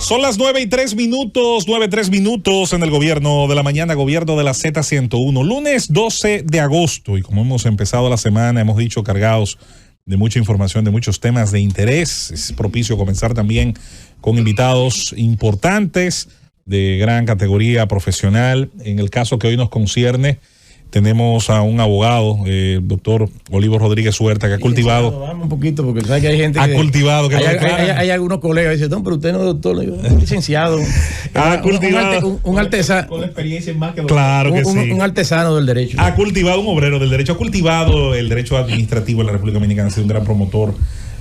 Son las 9:03 en el gobierno de la mañana, gobierno de la Z101, lunes 12 de agosto. Y como hemos empezado la semana, hemos dicho cargados de mucha información, de muchos temas de interés. Es propicio comenzar también con invitados importantes de gran categoría profesional. En el caso que hoy nos concierne, tenemos a un abogado, doctor Olivo Rodríguez Huerta, que ha cultivado. Vamos un poquito, porque sabes que hay gente ha cultivado. Hay algunos colegas que dicen, no, pero usted no es doctor, no, es licenciado. Ha cultivado. Un artesano. Con experiencia en más que claro que sí. Un artesano del derecho. Ha cultivado, un obrero del derecho, ha cultivado el derecho administrativo en la República Dominicana, ha sido un gran promotor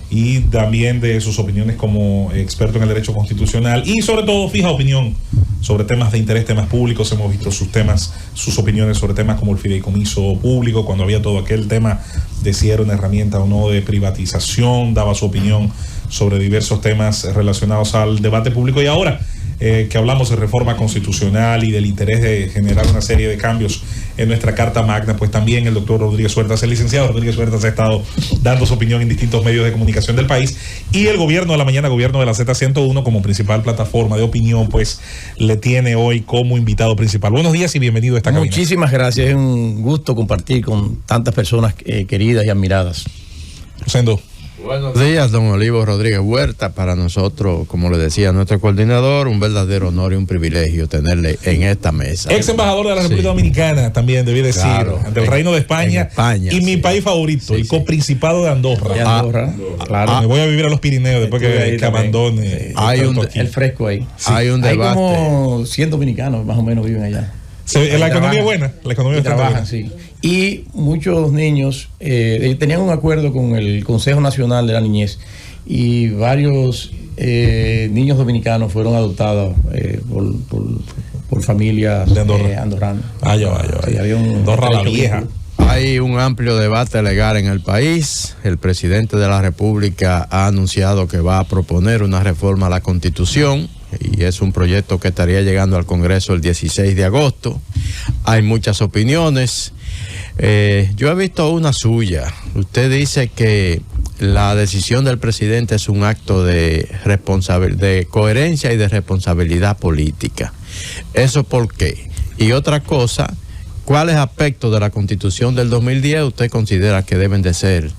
y también de sus opiniones como experto en el derecho constitucional y sobre todo fija opinión sobre temas de interés, temas públicos. Hemos visto sus temas, sus opiniones sobre temas como el fideicomiso público, cuando había todo aquel tema de si era una herramienta o no de privatización, daba su opinión sobre diversos temas relacionados al debate público. Y ahora que hablamos de reforma constitucional y del interés de generar una serie de cambios en nuestra Carta Magna, pues también el doctor Rodríguez Huertas, el licenciado Rodríguez Huertas, ha estado dando su opinión en distintos medios de comunicación del país, y el gobierno de la mañana, gobierno de la Z101, como principal plataforma de opinión, pues le tiene hoy como invitado principal. Buenos días y bienvenido a esta cabina. Muchísimas gracias, es un gusto compartir con tantas personas queridas y admiradas. Rosendo. Buenos días, don Olivo Rodríguez Huerta. Para nosotros, como le decía nuestro coordinador, un verdadero honor y un privilegio tenerle en esta mesa. Ex embajador de la República Dominicana, también debí decir, claro, ante el Reino de España, y mi país favorito, el coprincipado de Andorra. Claro. Me voy a vivir a los Pirineos después que abandone. Hay el fresco ahí. Sí. Hay un debate. Hay como 100 dominicanos más o menos viven allá. La economía es buena. La economía trabajan, sí. Y muchos niños tenían un acuerdo con el Consejo Nacional de la Niñez, y varios niños dominicanos fueron adoptados por familias andorranas. Vaya. Sí, había Andorra la vieja. Hay un amplio debate legal en el país. El presidente de la República ha anunciado que va a proponer una reforma a la Constitución, y es un proyecto que estaría llegando al Congreso el 16 de agosto. Hay muchas opiniones. Yo he visto una suya. Usted dice que la decisión del presidente es un acto de coherencia y de responsabilidad política. ¿Eso por qué? Y otra cosa, ¿cuáles aspectos de la Constitución del 2010 usted considera que deben de ser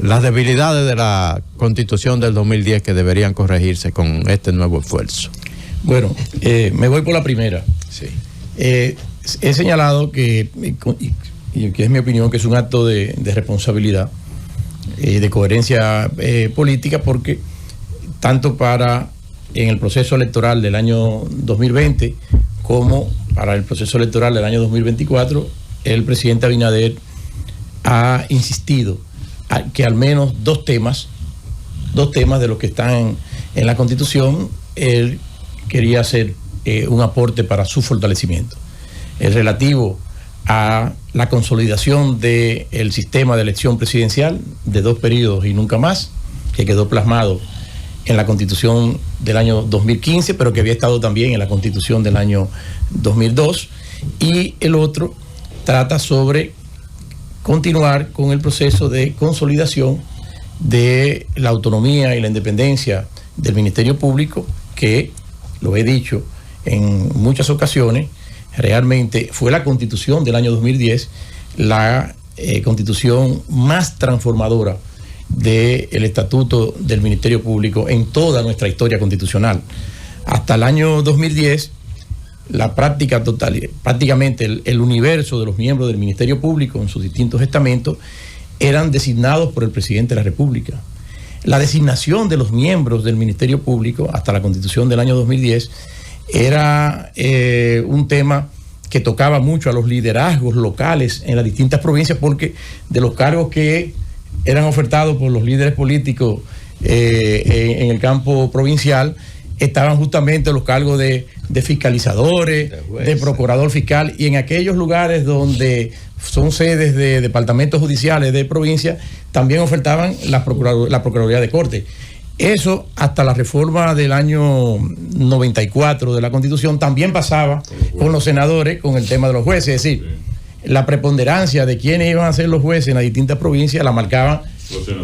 las debilidades de la Constitución del 2010 que deberían corregirse con este nuevo esfuerzo? Bueno, me voy por la primera. Sí. He señalado que es mi opinión, que es un acto de responsabilidad, de coherencia política, porque tanto para en el proceso electoral del año 2020 como para el proceso electoral del año 2024, el presidente Abinader ha insistido a que al menos dos temas de los que están en la Constitución, él quería hacer un aporte para su fortalecimiento. El relativo a la consolidación del sistema de elección presidencial de 2 periodos y nunca más, que quedó plasmado en la Constitución del año 2015, pero que había estado también en la Constitución del año 2002. Y el otro trata sobre continuar con el proceso de consolidación de la autonomía y la independencia del Ministerio Público, que, lo he dicho en muchas ocasiones, realmente fue la Constitución del año 2010 la constitución más transformadora del Estatuto del Ministerio Público en toda nuestra historia constitucional. Hasta el año 2010, prácticamente el universo de los miembros del Ministerio Público en sus distintos estamentos eran designados por el presidente de la República. La designación de los miembros del Ministerio Público hasta la Constitución del año 2010 era un tema que tocaba mucho a los liderazgos locales en las distintas provincias, porque de los cargos que eran ofertados por los líderes políticos en el campo provincial, estaban justamente los cargos de fiscalizadores, de procurador fiscal, y en aquellos lugares donde son sedes de departamentos judiciales de provincia, también ofertaban la Procuraduría de Corte. Eso hasta la reforma del año 94 de la Constitución también pasaba con los senadores, con el tema de los jueces. Es decir, la preponderancia de quiénes iban a ser los jueces en las distintas provincias la marcaban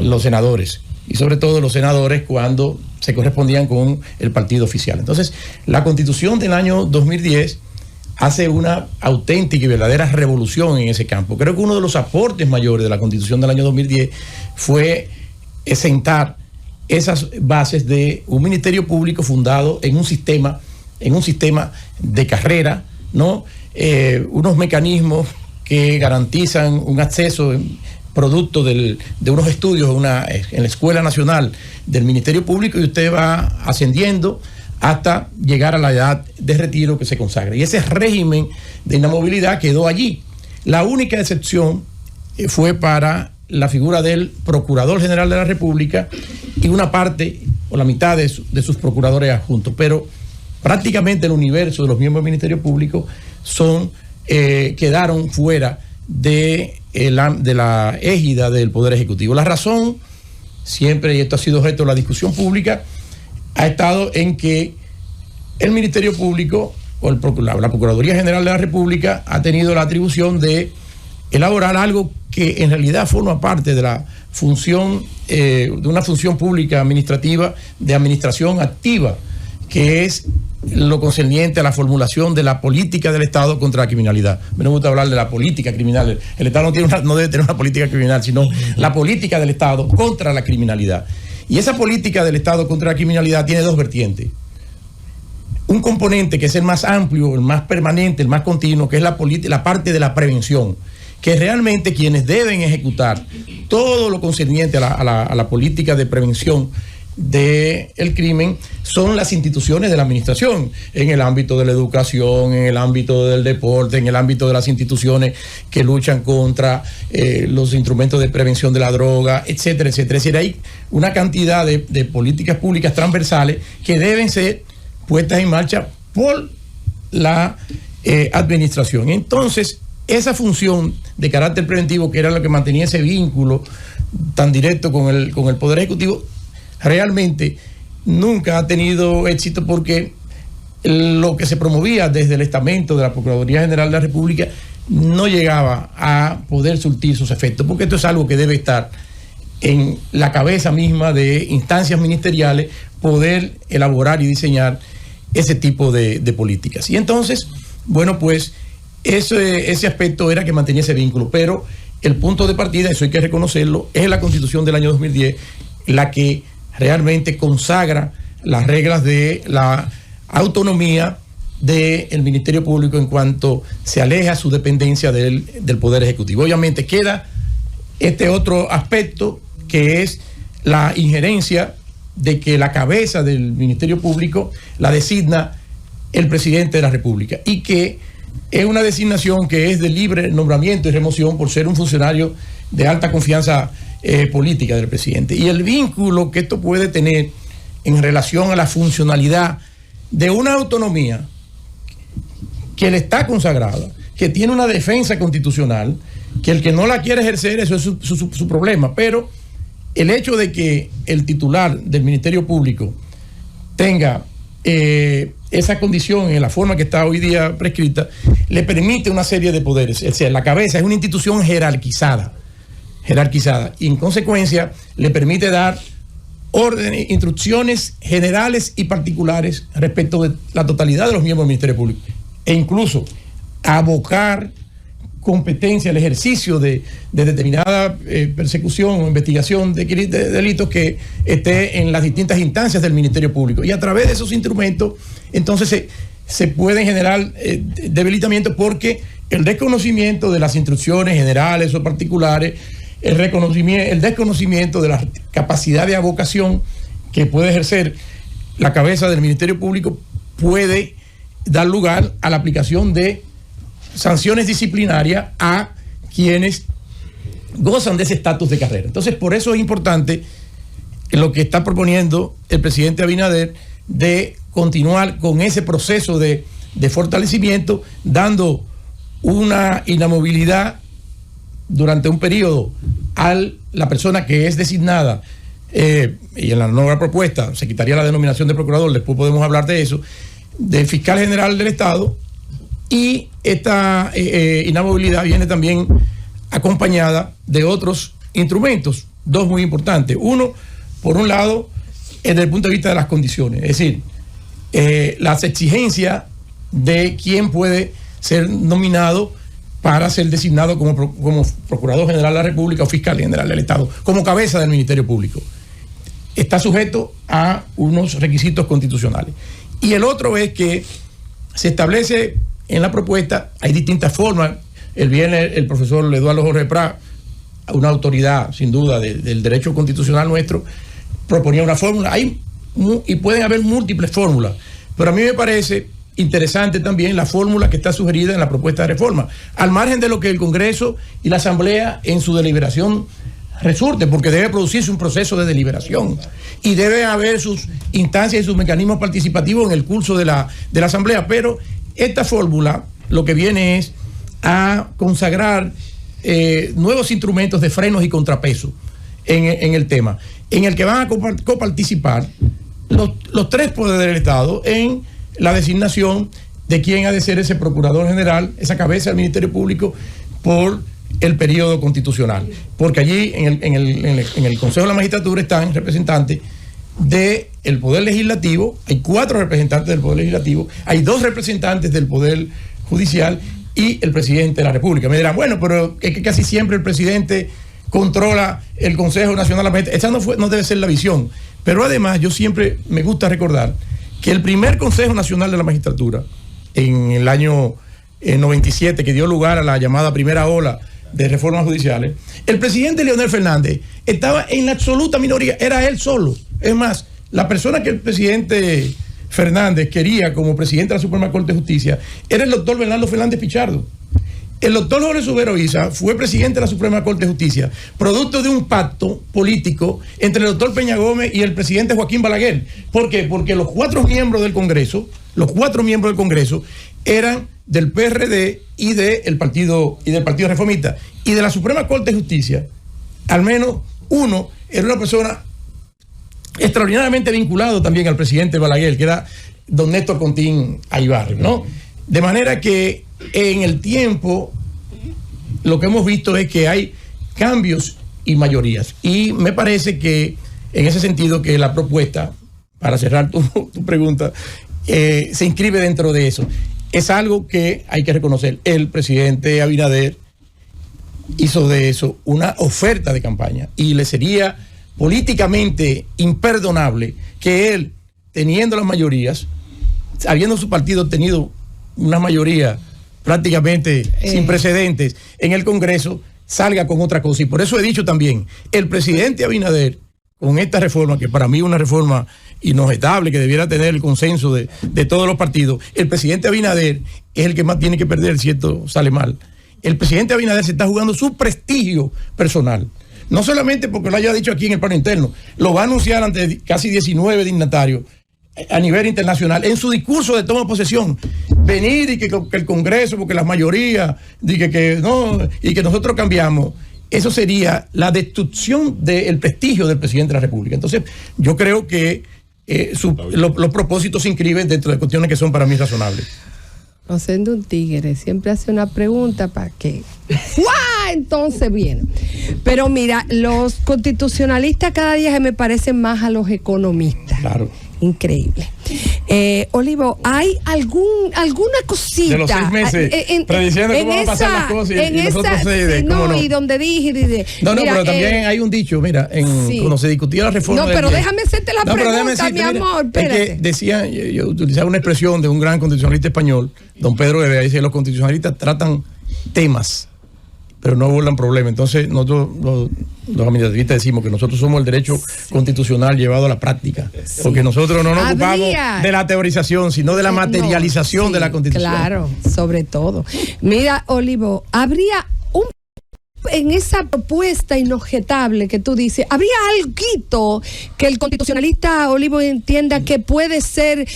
los senadores. y sobre todo los senadores cuando se correspondían con el partido oficial. Entonces, la Constitución del año 2010 hace una auténtica y verdadera revolución en ese campo. Creo que uno de los aportes mayores de la Constitución del año 2010 fue sentar esas bases de un ministerio público fundado en un sistema de carrera, ¿no? Unos mecanismos que garantizan un acceso producto de unos estudios en la Escuela Nacional del Ministerio Público, y usted va ascendiendo hasta llegar a la edad de retiro que se consagra. Y ese régimen de inamovilidad quedó allí. La única excepción fue para la figura del Procurador General de la República y una parte o la mitad de sus procuradores adjuntos, pero prácticamente el universo de los miembros del Ministerio Público quedaron fuera de la égida del Poder Ejecutivo. La razón, siempre, y esto ha sido objeto de la discusión pública, ha estado en que el Ministerio Público o la Procuraduría General de la República ha tenido la atribución de elaborar algo que en realidad forma parte de la función, de una función pública administrativa de administración activa, que es lo concerniente a la formulación de la política del Estado contra la criminalidad. Me gusta hablar de la política criminal. El Estado no debe tener una política criminal, sino la política del Estado contra la criminalidad. Y esa política del Estado contra la criminalidad tiene dos vertientes. Un componente que es el más amplio, el más permanente, el más continuo, que es la parte de la prevención, que realmente quienes deben ejecutar todo lo concerniente a la política de prevención del crimen son las instituciones de la administración, en el ámbito de la educación, en el ámbito del deporte, en el ámbito de las instituciones que luchan contra los instrumentos de prevención de la droga, etcétera, etcétera. Es decir, hay una cantidad de políticas públicas transversales que deben ser puestas en marcha por la administración. Entonces, esa función de carácter preventivo, que era lo que mantenía ese vínculo tan directo con el Poder Ejecutivo, realmente nunca ha tenido éxito, porque lo que se promovía desde el estamento de la Procuraduría General de la República no llegaba a poder surtir sus efectos, porque esto es algo que debe estar en la cabeza misma de instancias ministeriales, poder elaborar y diseñar ese tipo de políticas. Y entonces, bueno, pues ese aspecto era que mantenía ese vínculo, pero el punto de partida, eso hay que reconocerlo, es la Constitución del año 2010 la que realmente consagra las reglas de la autonomía del Ministerio Público en cuanto se aleja su dependencia del Poder Ejecutivo. Obviamente queda este otro aspecto, que es la injerencia de que la cabeza del Ministerio Público la designa el presidente de la República, y que es una designación que es de libre nombramiento y remoción por ser un funcionario de alta confianza política del presidente. Y el vínculo que esto puede tener en relación a la funcionalidad de una autonomía que le está consagrada, que tiene una defensa constitucional, que el que no la quiere ejercer, eso es su problema, pero el hecho de que el titular del Ministerio Público tenga esa condición en la forma que está hoy día prescrita, le permite una serie de poderes. Es decir, la cabeza es una institución jerarquizada, y en consecuencia le permite dar órdenes, instrucciones generales y particulares respecto de la totalidad de los miembros del Ministerio Público, e incluso abocar competencia al ejercicio de determinada persecución o investigación de delitos que esté en las distintas instancias del Ministerio Público. Y a través de esos instrumentos, entonces se pueden generar debilitamientos, porque el desconocimiento de las instrucciones generales o particulares, el desconocimiento de la capacidad de avocación que puede ejercer la cabeza del Ministerio Público puede dar lugar a la aplicación de sanciones disciplinarias a quienes gozan de ese estatus de carrera. Entonces, por eso es importante lo que está proponiendo el presidente Abinader, de continuar con ese proceso de fortalecimiento, dando una inamovilidad durante un periodo a la persona que es designada, y en la nueva propuesta se quitaría la denominación de procurador, después podemos hablar de eso, del fiscal general del Estado. Y esta inamovilidad viene también acompañada de otros instrumentos, dos muy importantes. Uno, Por un lado, desde el punto de vista de las condiciones, es decir, las exigencias de quién puede ser nominado para ser designado como Procurador General de la República o Fiscal General del Estado, como cabeza del Ministerio Público. Está sujeto a unos requisitos constitucionales. Y el otro es que se establece en la propuesta, hay distintas formas. El profesor Eduardo Jorge Prat, una autoridad sin duda del derecho constitucional nuestro, proponía una fórmula. Y pueden haber múltiples fórmulas, pero a mí me parece interesante también la fórmula que está sugerida en la propuesta de reforma, al margen de lo que el Congreso y la Asamblea en su deliberación resulte, porque debe producirse un proceso de deliberación y debe haber sus instancias y sus mecanismos participativos en el curso de la Asamblea. Pero esta fórmula lo que viene es a consagrar nuevos instrumentos de frenos y contrapesos en el tema, en el que van a coparticipar los tres poderes del Estado en la designación de quién ha de ser ese Procurador General, esa cabeza del Ministerio Público por el periodo constitucional. Porque allí en el Consejo de la Magistratura están representantes del Poder Legislativo, hay 4 representantes del Poder Legislativo, hay 2 representantes del Poder Judicial y el Presidente de la República. Me dirán, bueno, pero es que casi siempre el presidente controla el Consejo Nacional de la Magistratura. Esa no debe ser la visión. Pero además yo siempre me gusta recordar que el primer Consejo Nacional de la Magistratura, en el año 97, que dio lugar a la llamada primera ola de reformas judiciales, el presidente Leonel Fernández estaba en la absoluta minoría, era él solo. Es más, la persona que el presidente Fernández quería como presidente de la Suprema Corte de Justicia era el doctor Bernardo Fernández Pichardo. El doctor Jorge Subero Isa fue presidente de la Suprema Corte de Justicia, producto de un pacto político entre el doctor Peña Gómez y el presidente Joaquín Balaguer. ¿Por qué? Porque los 4 miembros del Congreso, eran del PRD y del Partido Reformista. Y de la Suprema Corte de Justicia, al menos uno era una persona extraordinariamente vinculado también al presidente Balaguer, que era don Néstor Contín Aybar, ¿no? De manera que en el tiempo lo que hemos visto es que hay cambios y mayorías. Y me parece que en ese sentido que la propuesta, para cerrar tu pregunta, se inscribe dentro de eso. Es algo que hay que reconocer. El presidente Abinader hizo de eso una oferta de campaña y le sería políticamente imperdonable que él, teniendo las mayorías, habiendo su partido tenido una mayoría prácticamente sin precedentes en el Congreso, salga con otra cosa. Y por eso he dicho también, el presidente Abinader, con esta reforma, que para mí es una reforma inobjetable, que debiera tener el consenso de todos los partidos, el presidente Abinader es el que más tiene que perder si esto sale mal. El presidente Abinader se está jugando su prestigio personal. No solamente porque lo haya dicho aquí en el plano interno, lo va a anunciar ante casi 19 dignatarios a nivel internacional, en su discurso de toma de posesión, venir y que el Congreso, porque las mayorías, y que nosotros cambiamos, eso sería la destrucción del prestigio del presidente de la República. Entonces, yo creo que los propósitos se inscriben dentro de cuestiones que son para mí razonables. No siendo un tigre, siempre hace una pregunta para que entonces viene. Pero mira, los constitucionalistas cada día se me parecen más a los economistas. Claro. Increíble. Olivo, ¿hay alguna cosita? De los 6 meses, prediciendo cómo van a pasar las cosas y nosotros y donde dije. No, pero también hay un dicho, mira, cuando se discutía la reforma. No, pero déjame hacerte la pregunta, mi amor, espérate. Es que decía, yo utilizaba una expresión de un gran constitucionalista español, don Pedro Bebé, dice: los constitucionalistas tratan temas, pero no abordan problemas. Entonces, nosotros, los administrativistas, decimos que nosotros somos el derecho constitucional llevado a la práctica. Porque nosotros no nos ocupamos de la teorización, sino de la materialización de la Constitución. Claro, sobre todo. Mira, Olivo, habría en esa propuesta inobjetable que tú dices, ¿habría algo que el constitucionalista Olivo entienda que puede ser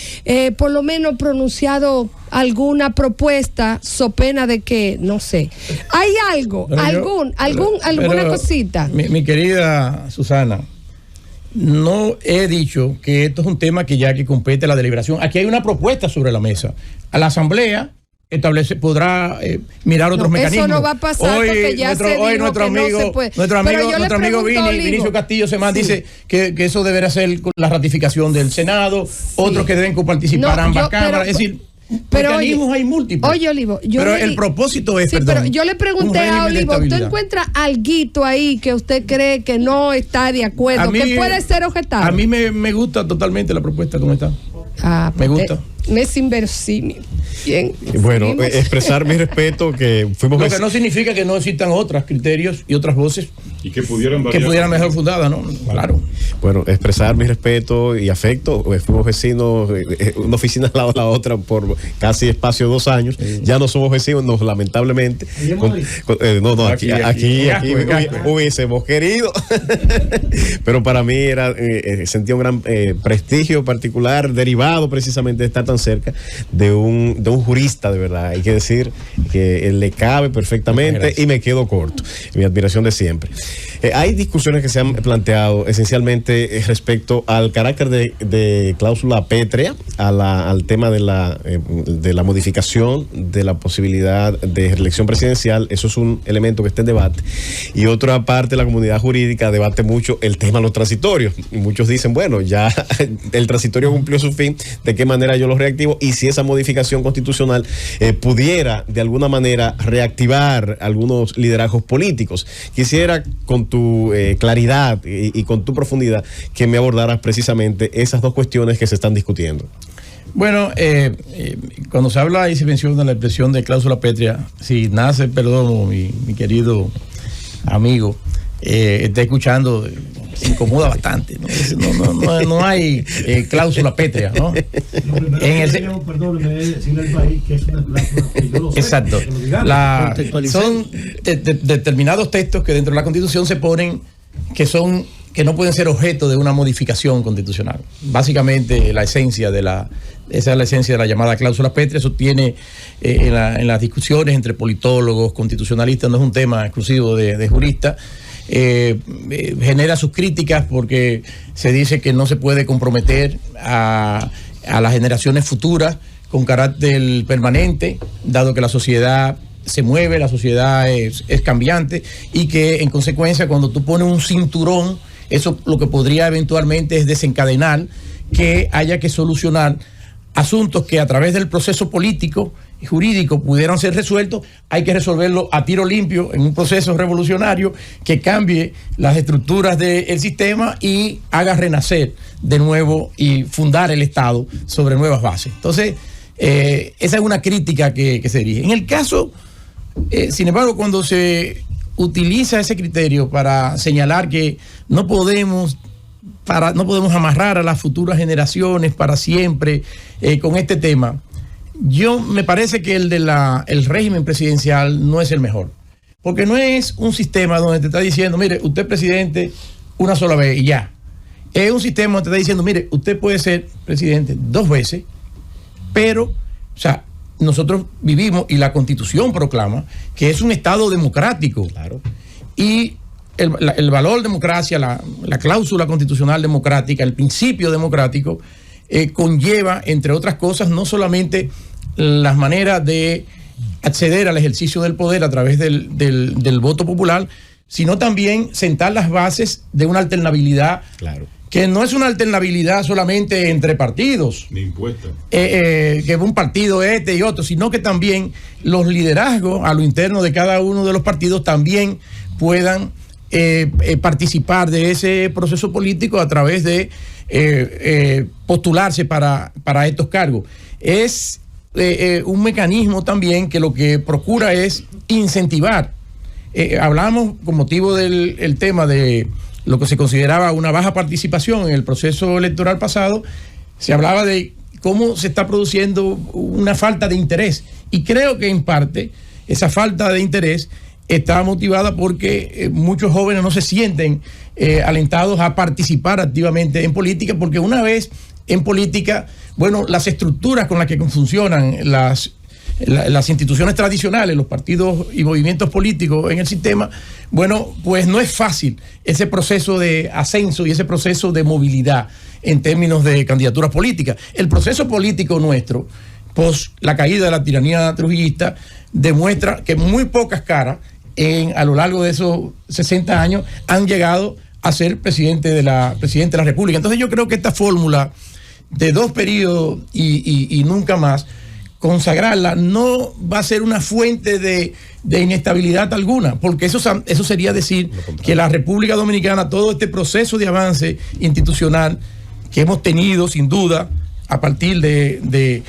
por lo menos pronunciado alguna propuesta, so pena de que, no sé, hay algo, alguna cosita? Mi querida Susana, no he dicho que esto es un tema que ya que compete a la deliberación. Aquí hay una propuesta sobre la mesa. A la Asamblea podrá mirar otros mecanismos. Eso no va a pasar porque ya se dijo nuestro que no amigo, se puede. Nuestro amigo Vinicio Castillo Semán dice que eso deberá ser con la ratificación del Senado, otros que deben participar ambas cámaras, es decir, mecanismos hay múltiples. Oye, Olivo, pero el propósito es, pero yo le pregunté a Olivo, ¿usted encuentra alguito ahí que usted cree que no está de acuerdo, que puede ser objetado? A mí me gusta totalmente la propuesta como está. Me gusta. Es inverosímil. Bien. Bueno, expresar mi respeto, que fuimos... Lo que no significa que no existan otros criterios y otras voces y que pudieran mejor fundadas, ¿no? Claro. Bueno, expresar mi respeto y afecto. Fuimos vecinos, una oficina al lado de la otra por casi espacio de 2 años. Sí. Ya no somos vecinos, lamentablemente. Aquí hubiésemos querido. Pero para mí sentía un gran prestigio particular, derivado precisamente de estar tan cerca de un jurista de verdad. Hay que decir que le cabe perfectamente y me quedo corto. Mi admiración de siempre. Hay discusiones que se han planteado esencialmente respecto al carácter de cláusula pétrea, al tema de la modificación de la posibilidad de reelección presidencial. Eso es un elemento que está en debate. Y otra parte, la comunidad jurídica debate mucho el tema de los transitorios. Muchos dicen, bueno, ya el transitorio cumplió su fin, ¿de qué manera yo lo reactivo? Y si esa modificación constitucional pudiera de alguna manera reactivar algunos liderazgos políticos. Quisiera con tu claridad y con tu profundidad que me abordaras precisamente esas dos cuestiones que se están discutiendo. Bueno, cuando se habla y se menciona la expresión de cláusula pétrea, si nace, perdón, mi querido amigo, está escuchando, se incomoda bastante, no hay cláusula pétrea, ¿no? Exacto. Son determinados textos que dentro de la Constitución se ponen que no pueden ser objeto de una modificación constitucional. Básicamente esa es la esencia de la llamada cláusula pétrea. Eso tiene en las discusiones entre politólogos, constitucionalistas, no es un tema exclusivo de juristas. Genera sus críticas porque se dice que no se puede comprometer a las generaciones futuras con carácter permanente, dado que la sociedad se mueve, la sociedad es cambiante, y que en consecuencia cuando tú pones un cinturón, eso lo que podría eventualmente es desencadenar que haya que solucionar asuntos que a través del proceso político y jurídico pudieran ser resueltos. Hay que resolverlo a tiro limpio en un proceso revolucionario que cambie las estructuras del sistema y haga renacer de nuevo y fundar el Estado sobre nuevas bases. Entonces, esa es una crítica que se dirige. En el caso, sin embargo, cuando se utiliza ese criterio para señalar que no podemos amarrar a las futuras generaciones para siempre con este tema, me parece que el régimen presidencial no es el mejor, porque no es un sistema donde te está diciendo, mire, usted es presidente una sola vez y ya. Es un sistema donde te está diciendo, mire, usted puede ser presidente 2 veces, pero, o sea, nosotros vivimos y la Constitución proclama que es un Estado democrático. Claro. Y el valor democracia, la cláusula constitucional democrática, el principio democrático, conlleva, entre otras cosas, no solamente las maneras de acceder al ejercicio del poder a través del voto popular, sino también sentar las bases de una alternabilidad. Claro. Que no es una alternabilidad solamente entre partidos, ni impuesta, que un partido y otro, sino que también los liderazgos a lo interno de cada uno de los partidos también puedan participar de ese proceso político a través de postularse para estos cargos. Es un mecanismo también que lo que procura es incentivar. Hablamos con motivo del tema de lo que se consideraba una baja participación en el proceso electoral pasado, se hablaba de cómo se está produciendo una falta de interés. Y creo que en parte esa falta de interés está motivada porque muchos jóvenes no se sienten alentados a participar activamente en política, porque una vez en política, bueno, las estructuras con las que funcionan las instituciones tradicionales, los partidos y movimientos políticos en el sistema, bueno, pues no es fácil ese proceso de ascenso y ese proceso de movilidad en términos de candidaturas políticas. El proceso político nuestro pos la caída de la tiranía trujillista, demuestra que muy pocas caras a lo largo de esos 60 años han llegado a ser presidente de la República. Entonces yo creo que esta fórmula de 2 periodos y nunca más, consagrarla no va a ser una fuente de inestabilidad alguna, porque eso sería decir que la República Dominicana, todo este proceso de avance institucional que hemos tenido sin duda a partir de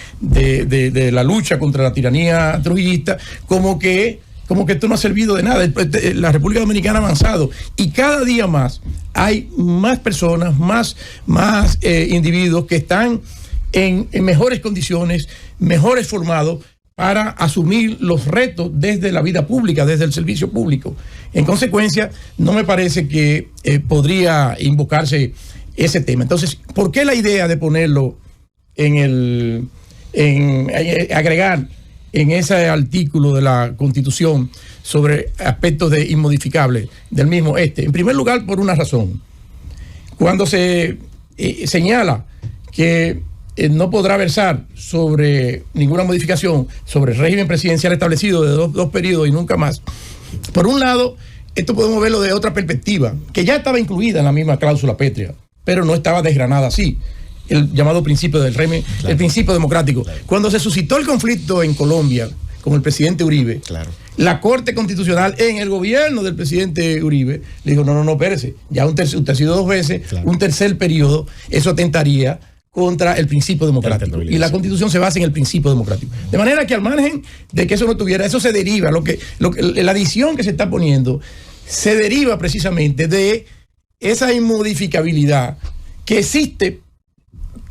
la lucha contra la tiranía trujillista, como que esto no ha servido de nada. La República Dominicana ha avanzado y cada día más hay más personas, más individuos que están en mejores condiciones, mejores formados para asumir los retos desde la vida pública, desde el servicio público. En consecuencia, no me parece que podría invocarse ese tema. Entonces, ¿por qué la idea de ponerlo agregar en ese artículo de la Constitución sobre aspectos inmodificables del mismo? En primer lugar, por una razón. Cuando se señala que no podrá versar sobre ninguna modificación sobre el régimen presidencial establecido de dos periodos y nunca más, por un lado, esto podemos verlo de otra perspectiva, que ya estaba incluida en la misma cláusula pétrea, pero no estaba desgranada así. El llamado principio del régimen, claro, el principio democrático. Claro. Cuando se suscitó el conflicto en Colombia con el presidente Uribe, claro, la Corte Constitucional en el gobierno del presidente Uribe le dijo, no, espérese, ya usted ha sido 2 veces, claro, un tercer periodo, eso atentaría contra el principio democrático. Y la Constitución se basa en el principio democrático. De manera que al margen de que eso no tuviera, eso se deriva, la adición que se está poniendo se deriva precisamente de esa inmodificabilidad que existe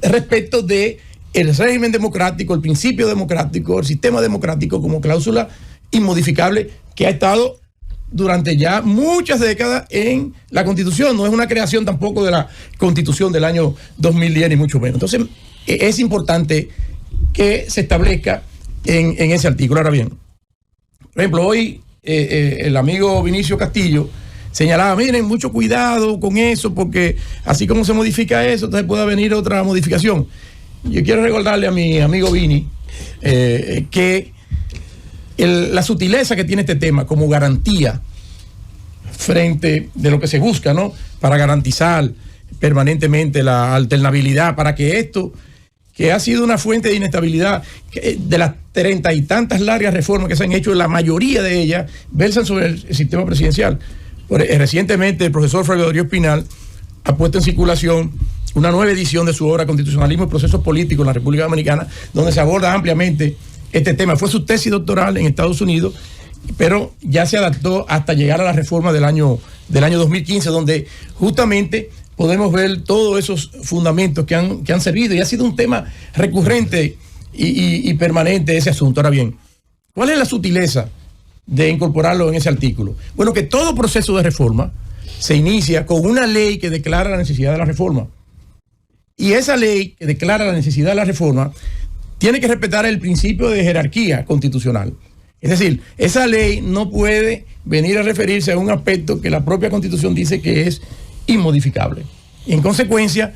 respecto de el régimen democrático, el principio democrático, el sistema democrático como cláusula inmodificable que ha estado durante ya muchas décadas en la Constitución. No es una creación tampoco de la Constitución del año 2010 ni mucho menos. Entonces es importante que se establezca en ese artículo. Ahora bien, por ejemplo, hoy el amigo Vinicio Castillo señalaba, miren, mucho cuidado con eso, porque así como se modifica eso, entonces puede venir otra modificación. Yo quiero recordarle a mi amigo Vini que la sutileza que tiene este tema como garantía frente de lo que se busca, ¿no?, para garantizar permanentemente la alternabilidad, para que esto, que ha sido una fuente de inestabilidad, de las 30 y tantas largas reformas que se han hecho, la mayoría de ellas versan sobre el sistema presidencial. Recientemente el profesor Frederico Espinal ha puesto en circulación una nueva edición de su obra Constitucionalismo y Procesos Políticos en la República Dominicana, donde se aborda ampliamente este tema. Fue su tesis doctoral en Estados Unidos, pero ya se adaptó hasta llegar a la reforma del año 2015, donde justamente podemos ver todos esos fundamentos que han servido, y ha sido un tema recurrente y permanente ese asunto. Ahora bien, ¿cuál es la sutileza de incorporarlo en ese artículo? Bueno, que todo proceso de reforma se inicia con una ley que declara la necesidad de la reforma. Y esa ley que declara la necesidad de la reforma tiene que respetar el principio de jerarquía constitucional. Es decir, esa ley no puede venir a referirse a un aspecto que la propia Constitución dice que es inmodificable. Y en consecuencia,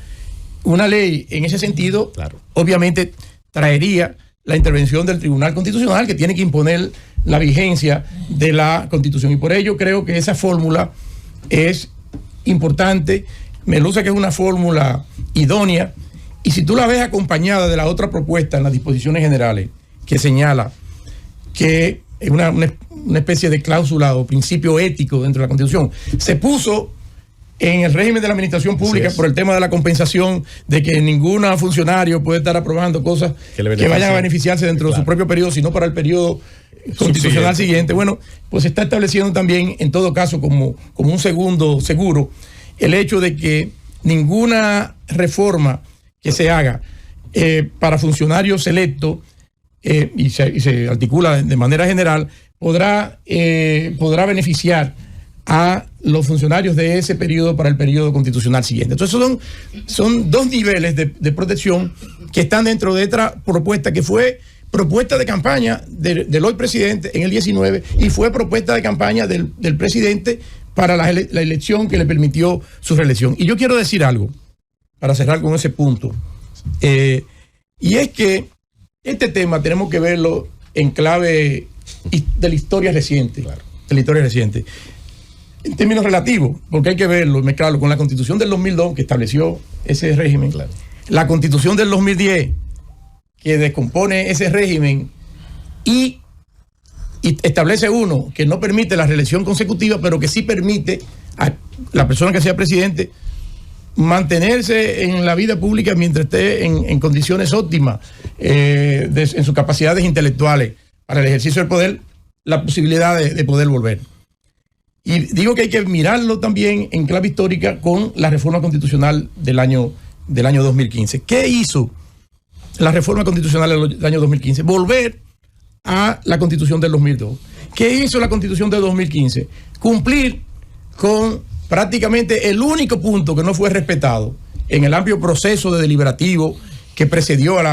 una ley en ese sentido, claro, obviamente traería la intervención del Tribunal Constitucional, que tiene que imponer la vigencia de la Constitución. Y por ello creo que esa fórmula es importante. Me luce que es una fórmula idónea, y si tú la ves acompañada de la otra propuesta en las disposiciones generales, que señala que es una especie de cláusula o principio ético dentro de la Constitución, se puso en el régimen de la administración pública por el tema de la compensación, de que ningún funcionario puede estar aprobando cosas que vayan a beneficiarse dentro de su propio periodo, sino para el periodo constitucional siguiente. Bueno, pues se está estableciendo también, en todo caso, como un segundo seguro, el hecho de que ninguna reforma que se haga para funcionarios electos y se articula de manera general podrá beneficiar a los funcionarios de ese periodo para el periodo constitucional siguiente. Entonces son 2 niveles de protección que están dentro de esta propuesta, que fue propuesta de campaña del hoy presidente en el 19 y fue propuesta de campaña del presidente para la elección que le permitió su reelección. Y yo quiero decir algo para cerrar con ese punto, y es que este tema tenemos que verlo en clave de la historia reciente. Claro. De la historia reciente. En términos relativos, porque hay que verlo, mezclarlo con la Constitución del 2002, que estableció ese régimen, claro. La Constitución del 2010, que descompone ese régimen y establece uno que no permite la reelección consecutiva, pero que sí permite a la persona que sea presidente mantenerse en la vida pública mientras esté en condiciones óptimas, en sus capacidades intelectuales para el ejercicio del poder, la posibilidad de poder volver. Y digo que hay que mirarlo también en clave histórica con la reforma constitucional del año 2015. ¿Qué hizo la reforma constitucional del año 2015? Volver a la Constitución del 2002. ¿Qué hizo la Constitución del 2015? Cumplir con prácticamente el único punto que no fue respetado en el amplio proceso de deliberativo que precedió a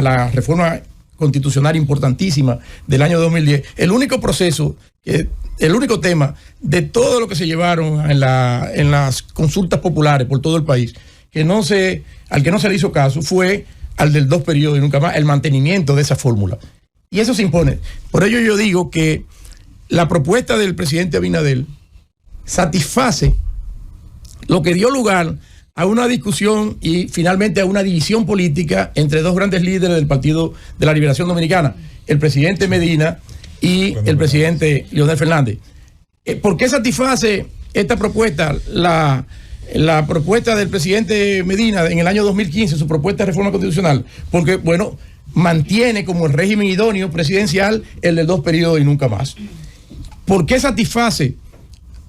la reforma constitucional importantísima del año 2010. El único proceso, el único tema de todo lo que se llevaron en las consultas populares por todo el país, al que no se le hizo caso, fue al del 2 periodos y nunca más, el mantenimiento de esa fórmula. Y eso se impone. Por ello yo digo que la propuesta del presidente Abinader satisface lo que dio lugar a una discusión y finalmente a una división política entre dos grandes líderes del Partido de la Liberación Dominicana, el presidente Medina y el presidente Leonel Fernández. ¿Por qué satisface esta propuesta? La propuesta del presidente Medina en el año 2015, su propuesta de reforma constitucional, porque, bueno, mantiene como el régimen idóneo presidencial el de 2 periodos y nunca más. ¿Por qué satisface?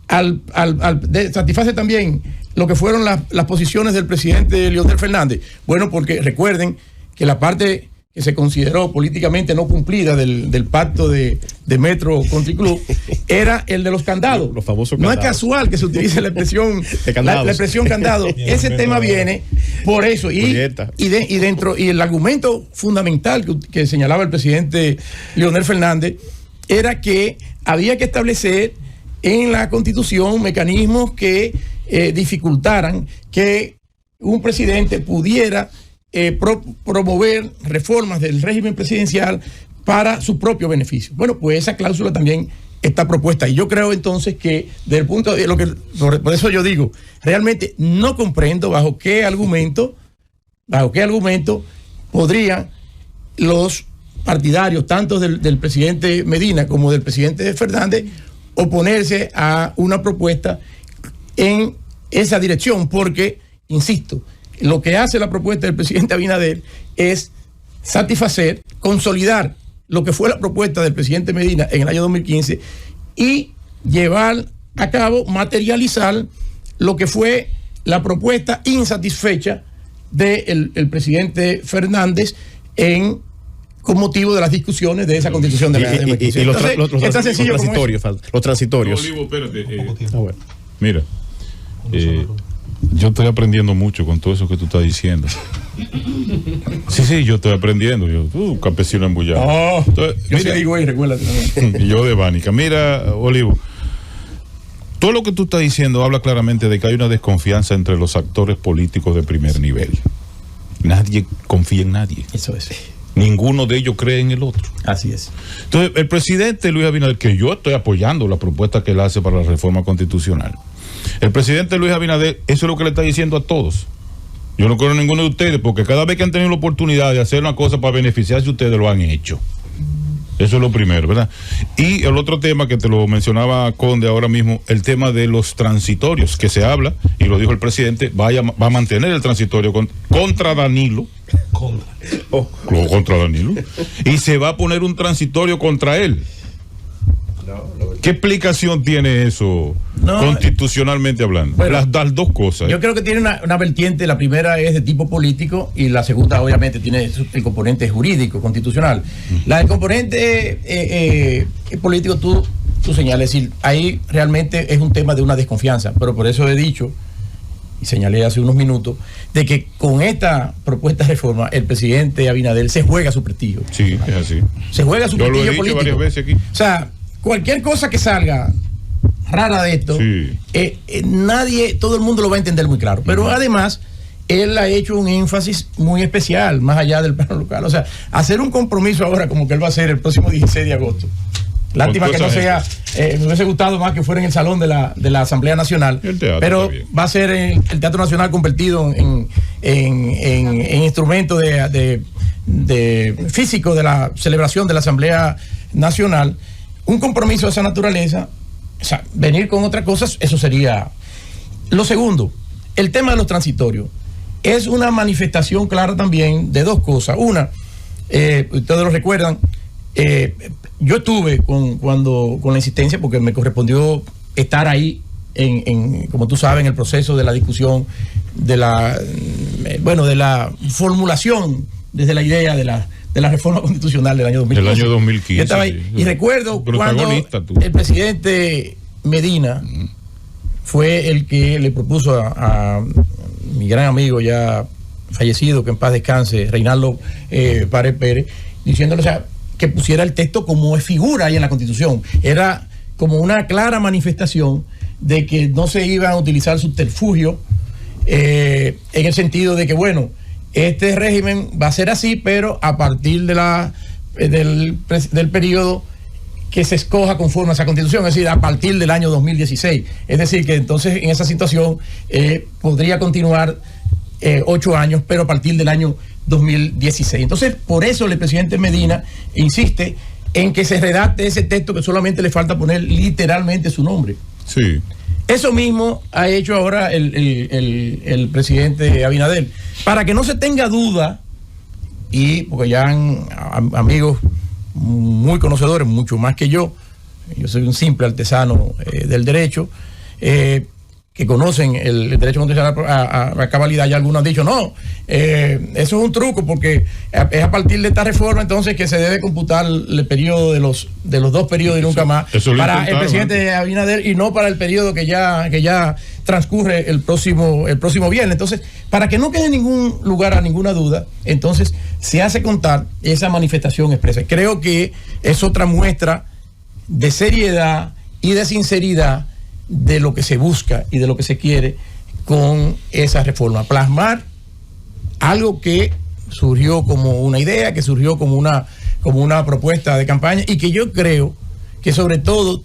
Satisface también lo que fueron las posiciones del presidente Leonel Fernández. Bueno, porque recuerden que la parte que se consideró políticamente no cumplida del pacto de Metro Country Club era el de los candados. Los famosos candados. No es casual que se utilice la expresión la expresión candado. Ese tema viene por eso. Y el argumento fundamental que señalaba el presidente Leonel Fernández era que había que establecer en la Constitución mecanismos que dificultaran que un presidente pudiera promover reformas del régimen presidencial para su propio beneficio. Bueno, pues esa cláusula también está propuesta. Y yo creo entonces que desde el punto de por eso yo digo, realmente no comprendo bajo qué argumento podrían los partidarios, tanto del presidente Medina como del presidente Fernández, oponerse a una propuesta en esa dirección, porque, insisto, lo que hace la propuesta del presidente Abinader es satisfacer, consolidar lo que fue la propuesta del presidente Medina en el año 2015 y llevar a cabo, materializar lo que fue la propuesta insatisfecha del presidente Fernández con motivo de las discusiones de esa constitución de la y los transitorios. Olivo, espérate. Bueno. Mira, yo estoy aprendiendo mucho con todo eso que tú estás diciendo. Sí, yo estoy aprendiendo. Campesino embullado. Yo sí digo, recuérdate. Y yo de Bánica. Mira, Olivo, todo lo que tú estás diciendo habla claramente de que hay una desconfianza entre los actores políticos de primer nivel. Nadie confía en nadie. Eso es. Ninguno de ellos cree en el otro. Así es. Entonces, el presidente Luis Abinader, que yo estoy apoyando la propuesta que él hace para la reforma constitucional, el presidente Luis Abinader, eso es lo que le está diciendo a todos. Yo no creo en ninguno de ustedes, porque cada vez que han tenido la oportunidad de hacer una cosa para beneficiarse, ustedes lo han hecho. Eso es lo primero, ¿verdad? Y el otro tema que te lo mencionaba Conde ahora mismo, el tema de los transitorios, que se habla, y lo dijo el presidente, va a mantener el transitorio contra Danilo. Contra Danilo. Y se va a poner un transitorio contra él. ¿Qué explicación tiene eso constitucionalmente hablando? Bueno, las dos cosas. Yo creo que tiene una vertiente. La primera es de tipo político y la segunda obviamente tiene el componente jurídico, constitucional. La del componente político tú señales, es decir, ahí realmente es un tema de una desconfianza, pero por eso he dicho y señalé hace unos minutos de que con esta propuesta de reforma el presidente Abinader se juega su prestigio. Sí, es así. Se juega su prestigio político. Varias veces aquí. O sea, cualquier cosa que salga rara de esto, sí. todo el mundo lo va a entender muy claro. Pero además, él ha hecho un énfasis muy especial, más allá del plano local. O sea, hacer un compromiso ahora como que él va a hacer el próximo 16 de agosto. Lástima que no sea, me hubiese gustado más que fuera en el salón de la Asamblea Nacional, pero va a ser el Teatro Nacional convertido en instrumento de físico de la celebración de la Asamblea Nacional. Un compromiso de esa naturaleza, o sea, venir con otras cosas, eso sería. Lo segundo, el tema de los transitorios es una manifestación clara también de dos cosas. Una, ustedes lo recuerdan, yo estuve con la insistencia porque me correspondió estar ahí como tú sabes, en el proceso de la discusión de la formulación desde la idea de la reforma constitucional del año 2015. Del año 2015. Yo estaba ahí, y recuerdo cuando el presidente Medina fue el que le propuso a mi gran amigo ya fallecido, que en paz descanse, Reinaldo Pared Pérez, diciéndole, o sea, que pusiera el texto como figura ahí en la Constitución. Era como una clara manifestación de que no se iban a utilizar subterfugio en el sentido de que, bueno, este régimen va a ser así, pero a partir del periodo que se escoja conforme a esa Constitución, es decir, a partir del año 2016. Es decir, que entonces en esa situación podría continuar 8 años, pero a partir del año 2016. Entonces, por eso el presidente Medina insiste en que se redacte ese texto, que solamente le falta poner literalmente su nombre. Sí. Eso mismo ha hecho ahora el presidente Abinader. Para que no se tenga duda, y porque ya amigos muy conocedores, mucho más que yo soy un simple artesano del derecho, que conocen el derecho constitucional a cabalidad, ya algunos han dicho, no, eso es un truco, porque es a partir de esta reforma entonces que se debe computar el periodo de los 2 periodos y nunca más para el presidente Abinader, y no para el periodo que ya transcurre el próximo viernes. Entonces, para que no quede ningún lugar a ninguna duda, entonces se hace contar esa manifestación expresa. Creo que es otra muestra de seriedad y de sinceridad de lo que se busca y de lo que se quiere con esa reforma. Plasmar algo que surgió como una idea, que surgió como una propuesta de campaña, y que yo creo que sobre todo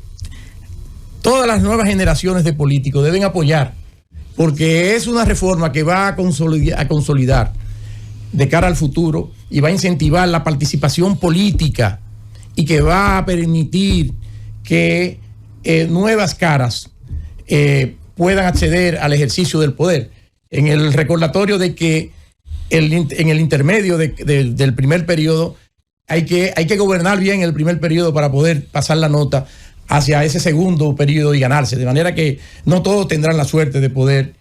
todas las nuevas generaciones de políticos deben apoyar, porque es una reforma que va a consolidar de cara al futuro y va a incentivar la participación política, y que va a permitir que nuevas caras puedan acceder al ejercicio del poder. En el recordatorio de que en el intermedio del primer periodo hay que gobernar bien el primer periodo para poder pasar la nota hacia ese segundo periodo y ganarse, de manera que no todos tendrán la suerte de poder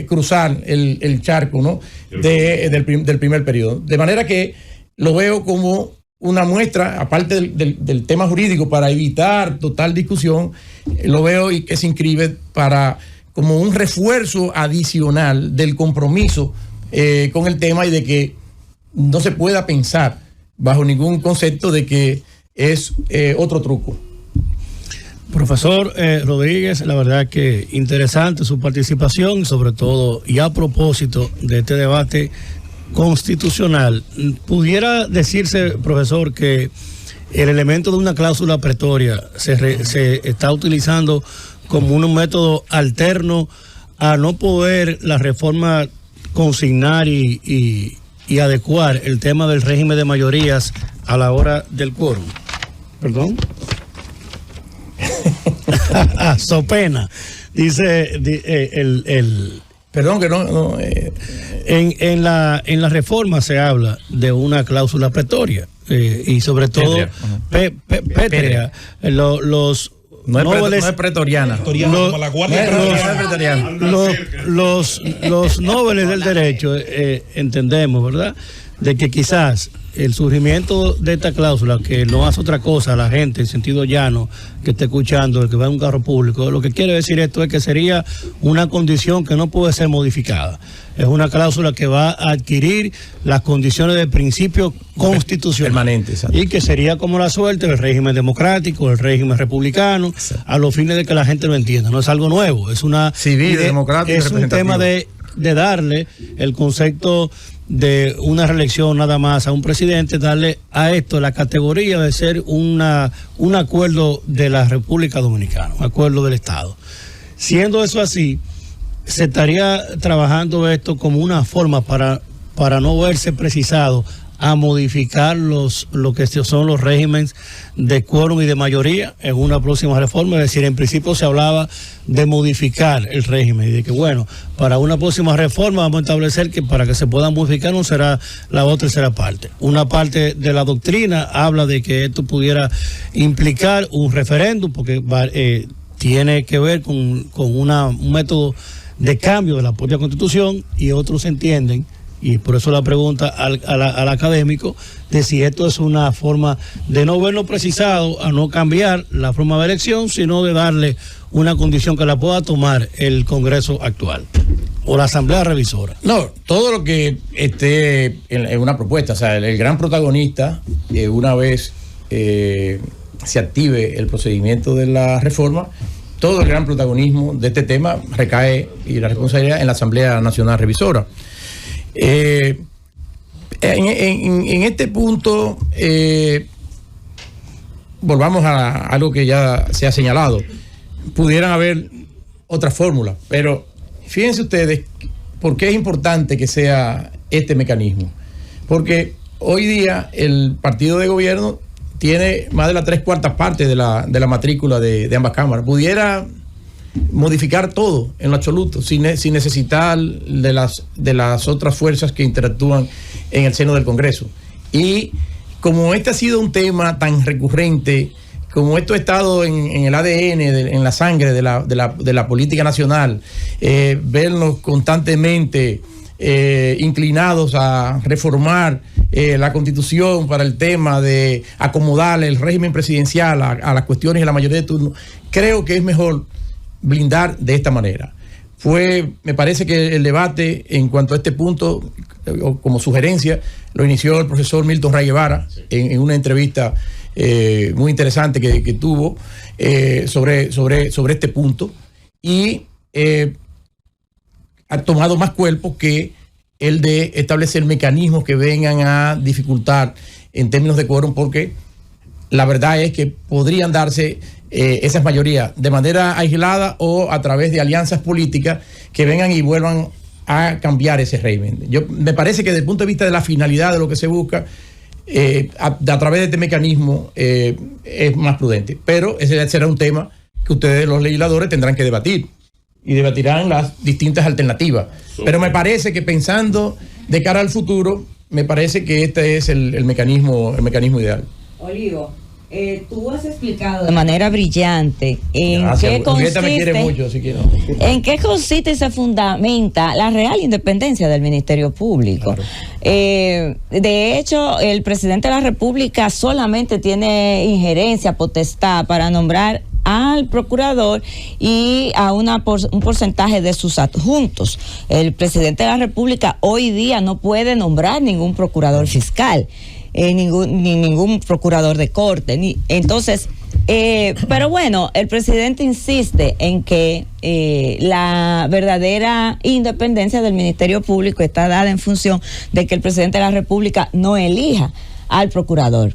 cruzar el charco, ¿no? del primer periodo. De manera que lo veo como una muestra, aparte del tema jurídico, para evitar total discusión, lo veo y que se inscribe como un refuerzo adicional del compromiso con el tema, y de que no se pueda pensar bajo ningún concepto de que es otro truco. Profesor Rodríguez, la verdad que interesante su participación, sobre todo y a propósito de este debate constitucional. ¿Pudiera decirse, profesor, que el elemento de una cláusula pretoria se está utilizando como un método alterno a no poder la reforma consignar y adecuar el tema del régimen de mayorías a la hora del quórum? ¿Perdón? So pena. Dice Perdón que no en la reforma se habla de una cláusula pretoria y sobre todo pétrea. Los no es pretoriana. Los nobles del derecho entendemos, ¿verdad?, de que quizás el surgimiento de esta cláusula, que no hace otra cosa a la gente en sentido llano que esté escuchando, el que va en un carro público, lo que quiere decir esto es que sería una condición que no puede ser modificada. Es una cláusula que va a adquirir las condiciones de principio constitucional permanente, y que sería como la suerte del régimen democrático, el régimen republicano, a los fines de que la gente lo entienda. No es algo nuevo, es una civil, democrático, es un tema de de darle el concepto de una reelección nada más a un presidente, darle a esto la categoría de ser un acuerdo de la República Dominicana, un acuerdo del Estado. Siendo eso así, se estaría trabajando esto como una forma para no verse precisado a modificar lo que son los regímenes de quórum y de mayoría en una próxima reforma. Es decir, en principio se hablaba de modificar el régimen y de que, bueno, para una próxima reforma vamos a establecer que para que se pueda modificar no será la otra tercera parte. Una parte de la doctrina habla de que esto pudiera implicar un referéndum porque tiene que ver con un método de cambio de la propia Constitución, y otros entienden, y por eso la pregunta al académico, de si esto es una forma de no verlo precisado, a no cambiar la forma de elección, sino de darle una condición que la pueda tomar el Congreso actual o la Asamblea Revisora. No, todo lo que esté en una propuesta, o sea, el gran protagonista, una vez se active el procedimiento de la reforma, todo el gran protagonismo de este tema recae, y la responsabilidad, en la Asamblea Nacional Revisora. En este punto, volvamos a algo que ya se ha señalado. Pudieran haber otras fórmulas, pero fíjense ustedes por qué es importante que sea este mecanismo. Porque hoy día el partido de gobierno tiene más de las 3/4 partes de la matrícula de ambas cámaras. Pudiera modificar todo en lo absoluto, sin necesitar de las otras fuerzas que interactúan en el seno del Congreso. Y como este ha sido un tema tan recurrente, como esto ha estado en el ADN, en la sangre de la política nacional, vernos constantemente inclinados a reformar la Constitución para el tema de acomodar el régimen presidencial a las cuestiones de la mayoría de turnos, creo que es mejor blindar de esta manera. Me parece que el debate en cuanto a este punto, como sugerencia, lo inició el profesor Milton Ray Guevara en una entrevista muy interesante que tuvo sobre este punto, y ha tomado más cuerpo que el de establecer mecanismos que vengan a dificultar en términos de quórum, porque la verdad es que podrían darse esas mayorías de manera aislada o a través de alianzas políticas que vengan y vuelvan a cambiar ese régimen. Me parece que desde el punto de vista de la finalidad de lo que se busca, a través de este mecanismo es más prudente. Pero ese será un tema que ustedes, los legisladores, tendrán que debatir, y debatirán las distintas alternativas. Pero me parece que, pensando de cara al futuro, me parece que este es el mecanismo ideal. Olivo, tú has explicado de manera brillante en qué consiste y se fundamenta la real independencia del Ministerio Público. Claro. De hecho, el presidente de la República solamente tiene injerencia, potestad para nombrar al procurador y a un porcentaje de sus adjuntos. El presidente de la República hoy día no puede nombrar ningún procurador fiscal, ningún procurador de corte. Entonces, pero bueno, el presidente insiste en que la verdadera independencia del Ministerio Público está dada en función de que el presidente de la República no elija al procurador.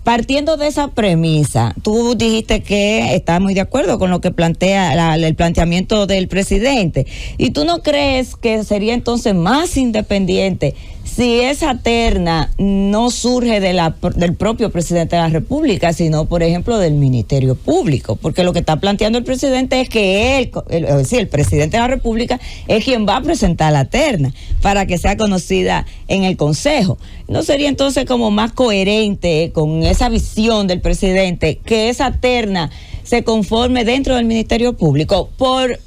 Partiendo de esa premisa, tú dijiste que estás muy de acuerdo con lo que plantea el planteamiento del presidente, y tú no crees que sería entonces más independiente si esa terna no surge del propio presidente de la República, sino, por ejemplo, del Ministerio Público, porque lo que está planteando el presidente es que el presidente de la República es quien va a presentar la terna para que sea conocida en el Consejo. ¿No sería entonces como más coherente con esa visión del presidente que esa terna se conforme dentro del Ministerio Público por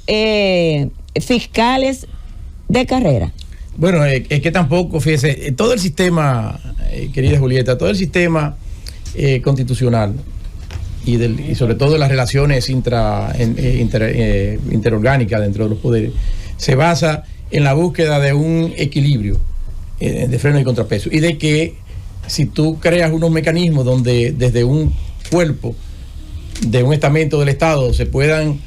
fiscales de carrera? Bueno, es que tampoco, fíjese, todo el sistema, querida Julieta, todo el sistema constitucional y sobre todo las relaciones interorgánicas dentro de los poderes, se basa en la búsqueda de un equilibrio de freno y contrapeso, y de que si tú creas unos mecanismos donde desde un cuerpo de un estamento del Estado se puedan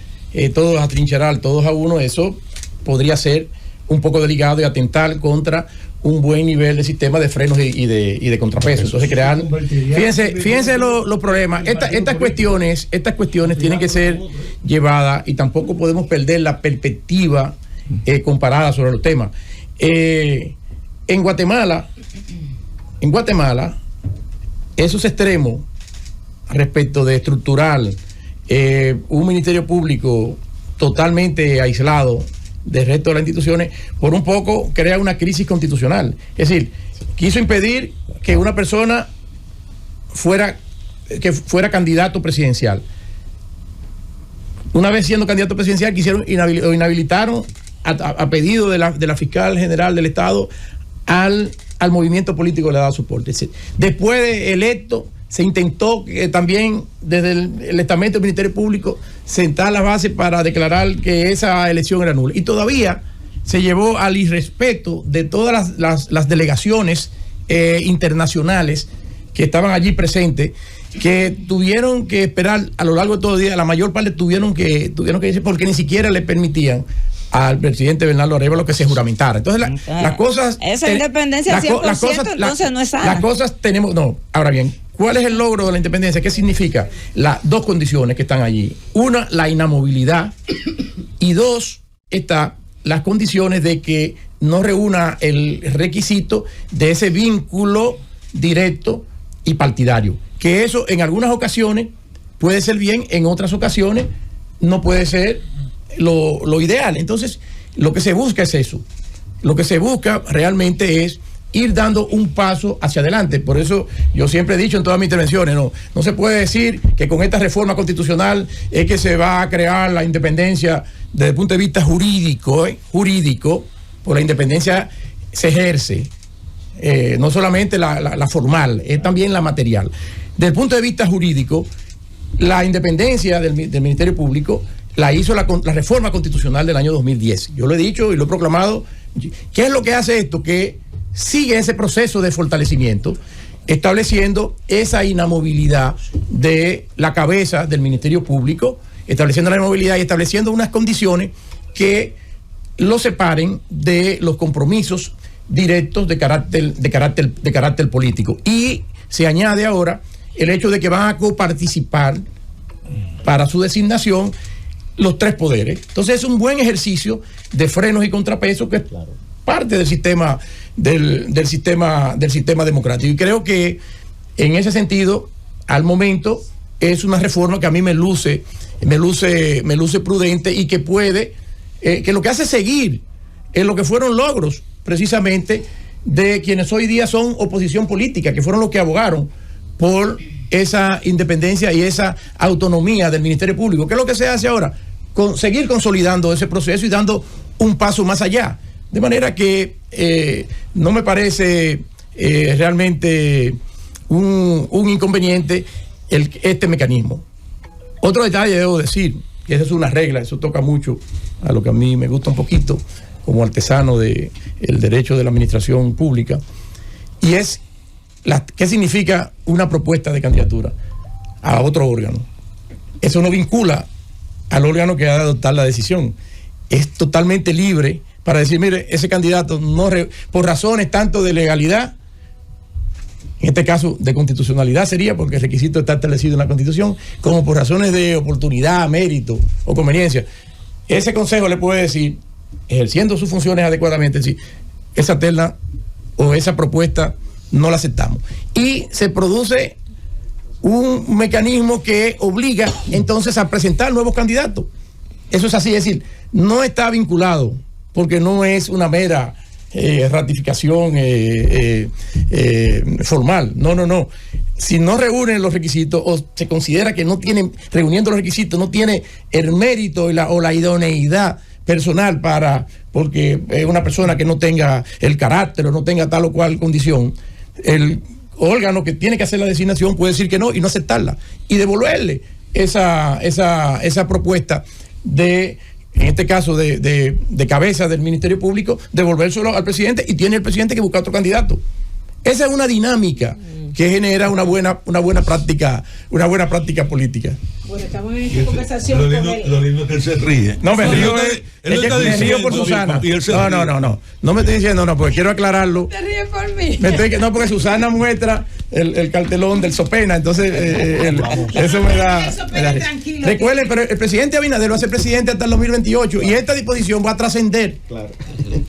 todos atrincherar, todos a uno, eso podría ser un poco delicado y atentar contra un buen nivel de sistema de frenos y de contrapeso. Entonces crear, fíjense los problemas. Estas cuestiones tienen que ser llevadas y tampoco podemos perder la perspectiva comparada sobre los temas. En Guatemala, esos extremos respecto de estructurar un ministerio público totalmente aislado del resto de las instituciones, por un poco crea una crisis constitucional. Es decir, quiso impedir que una persona fuera candidato presidencial. Una vez siendo candidato presidencial, inhabilitaron a pedido de la fiscal general del Estado al movimiento político que le ha dado soporte. Es decir, después de electo, se intentó también desde el estamento del Ministerio Público sentar las bases para declarar que esa elección era nula. Y todavía se llevó al irrespeto de todas las delegaciones internacionales que estaban allí presentes, que tuvieron que esperar a lo largo de todo el día. La mayor parte tuvieron que decir, porque ni siquiera le permitían al presidente Bernardo Arévalo que se juramentara. Entonces las cosas... Esa independencia 100% entonces no es sana. Las cosas tenemos... No, ahora bien, ¿cuál es el logro de la independencia? ¿Qué significa? Las dos condiciones que están allí. Una, la inamovilidad. Y dos, las condiciones de que no reúna el requisito de ese vínculo directo y partidario. Que eso en algunas ocasiones puede ser bien, en otras ocasiones no puede ser lo ideal. Entonces, lo que se busca es eso. Lo que se busca realmente es ir dando un paso hacia adelante. Por eso yo siempre he dicho en todas mis intervenciones, no se puede decir que con esta reforma constitucional es que se va a crear la independencia desde el punto de vista jurídico, pues la independencia se ejerce, no solamente la formal, es también la material. Desde el punto de vista jurídico, la independencia del Ministerio Público la hizo la reforma constitucional del año 2010. Yo lo he dicho y lo he proclamado. ¿Qué es lo que hace esto? Que sigue ese proceso de fortalecimiento, estableciendo esa inamovilidad de la cabeza del Ministerio Público, estableciendo la inamovilidad y estableciendo unas condiciones que lo separen de los compromisos directos de carácter político. Y se añade ahora el hecho de que van a coparticipar para su designación los tres poderes. Entonces es un buen ejercicio de frenos y contrapesos que es parte del sistema del sistema democrático. Y creo que en ese sentido, al momento, es una reforma que a mí me luce prudente y que puede, que lo que hace seguir en lo que fueron logros precisamente de quienes hoy día son oposición política, que fueron los que abogaron por esa independencia y esa autonomía del Ministerio Público. ¿Qué es lo que se hace ahora? Seguir consolidando ese proceso y dando un paso más allá. De manera que no me parece realmente un inconveniente este mecanismo. Otro detalle debo decir, que esa es una regla, eso toca mucho a lo que a mí me gusta un poquito como artesano del derecho de la administración pública, y es ¿qué significa una propuesta de candidatura a otro órgano? Eso no vincula al órgano que ha de adoptar la decisión. Es totalmente libre para decir, mire, ese candidato por razones tanto de legalidad, en este caso de constitucionalidad sería, porque el requisito está establecido en la Constitución, como por razones de oportunidad, mérito o conveniencia. Ese consejo le puede decir, ejerciendo sus funciones adecuadamente, decir, esa terna o esa propuesta no la aceptamos. Y se produce un mecanismo que obliga entonces a presentar nuevos candidatos. Eso es así, es decir, no está vinculado, porque no es una mera ratificación formal. No. Si no reúnen los requisitos o se considera que no tienen, reuniendo los requisitos, no tiene el mérito o la idoneidad personal porque es una persona que no tenga el carácter o no tenga tal o cual condición, el órgano que tiene que hacer la designación puede decir que no y no aceptarla y devolverle esa propuesta en este caso de cabeza del Ministerio Público, devolvérselo al presidente y tiene el presidente que buscar otro candidato. Esa es una dinámica que genera una buena práctica política. Bueno, estamos en esta conversación con él. Lo lindo que él se ríe. No, me río por Susana. No me estoy diciendo, no, porque quiero aclararlo. Te ríes por mí. No, porque Susana muestra el cartelón del Sopena, entonces eso me da. Tranquilo. Recuerden, pero el presidente Abinader va a ser presidente hasta el 2028 y esta disposición va a trascender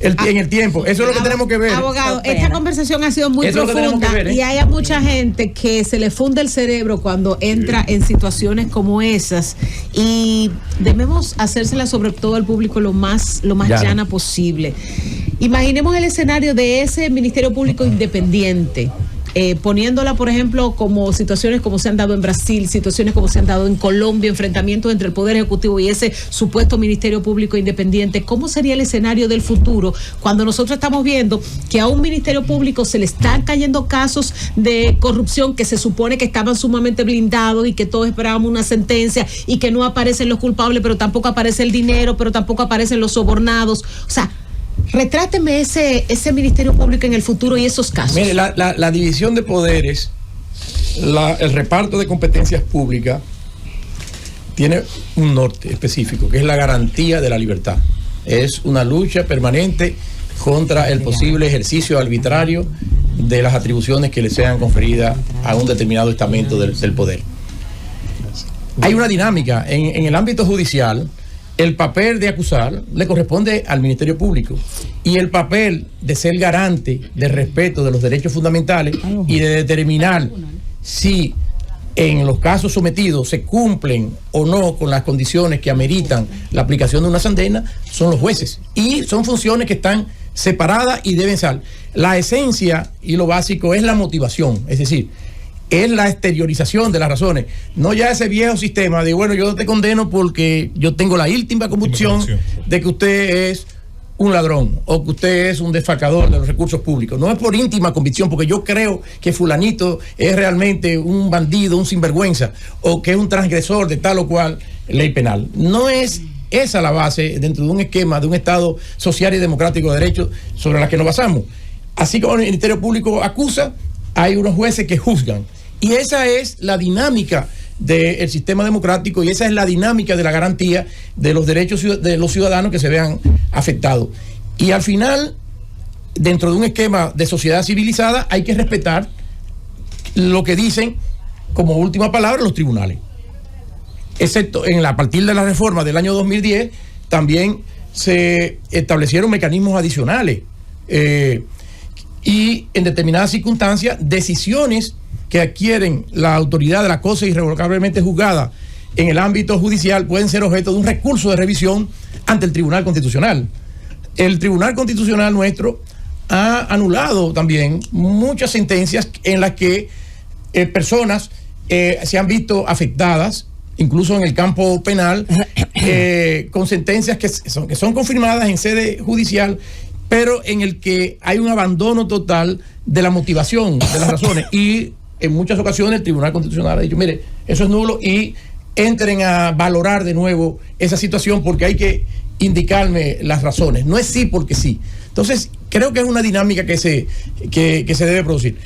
en el tiempo. Eso es lo que tenemos que ver. Abogado, esta conversación ha sido muy profunda y hay a mucha gente que se le funde el cerebro cuando entra en situaciones como esas, y debemos hacérsela sobre todo al público lo más llana posible. Imaginemos el escenario de ese Ministerio Público independiente, poniéndola, por ejemplo, como situaciones como se han dado en Brasil, situaciones como se han dado en Colombia, enfrentamientos entre el Poder Ejecutivo y ese supuesto Ministerio Público independiente. ¿Cómo sería el escenario del futuro cuando nosotros estamos viendo que a un Ministerio Público se le están cayendo casos de corrupción que se supone que estaban sumamente blindados y que todos esperábamos una sentencia y que no aparecen los culpables, pero tampoco aparece el dinero, pero tampoco aparecen los sobornados? O sea, retráteme ese Ministerio Público en el futuro y esos casos. Mire, la división de poderes, el reparto de competencias públicas tiene un norte específico, que es la garantía de la libertad. Es una lucha permanente contra el posible ejercicio arbitrario de las atribuciones que le sean conferidas a un determinado estamento del poder. Hay una dinámica en el ámbito judicial. El papel de acusar le corresponde al Ministerio Público y el papel de ser garante del respeto de los derechos fundamentales y de determinar si en los casos sometidos se cumplen o no con las condiciones que ameritan la aplicación de una condena son los jueces, y son funciones que están separadas y deben ser. La esencia y lo básico es la motivación, es decir, es la exteriorización de las razones, no ya ese viejo sistema de, bueno, yo te condeno porque yo tengo la íntima convicción de que usted es un ladrón o que usted es un defalcador de los recursos públicos. No es por íntima convicción, porque yo creo que fulanito es realmente un bandido, un sinvergüenza, o que es un transgresor de tal o cual ley penal. No es esa la base dentro de un esquema de un Estado social y democrático de derecho sobre la que nos basamos. Así como el Ministerio Público acusa, hay unos jueces que juzgan. Y esa es la dinámica del sistema democrático y esa es la dinámica de la garantía de los derechos de los ciudadanos que se vean afectados. Y al final, dentro de un esquema de sociedad civilizada, hay que respetar lo que dicen como última palabra los tribunales. Excepto a partir de la reforma del año 2010, también se establecieron mecanismos adicionales y en determinadas circunstancias, decisiones que adquieren la autoridad de la cosa irrevocablemente juzgada en el ámbito judicial pueden ser objeto de un recurso de revisión ante el Tribunal Constitucional. El Tribunal Constitucional nuestro ha anulado también muchas sentencias en las que personas se han visto afectadas, incluso en el campo penal, con sentencias que son confirmadas en sede judicial, pero en el que hay un abandono total de la motivación, de las razones, y en muchas ocasiones el Tribunal Constitucional ha dicho, mire, eso es nulo y entren a valorar de nuevo esa situación porque hay que indicarme las razones. No es sí porque sí. Entonces, creo que es una dinámica que se debe producir.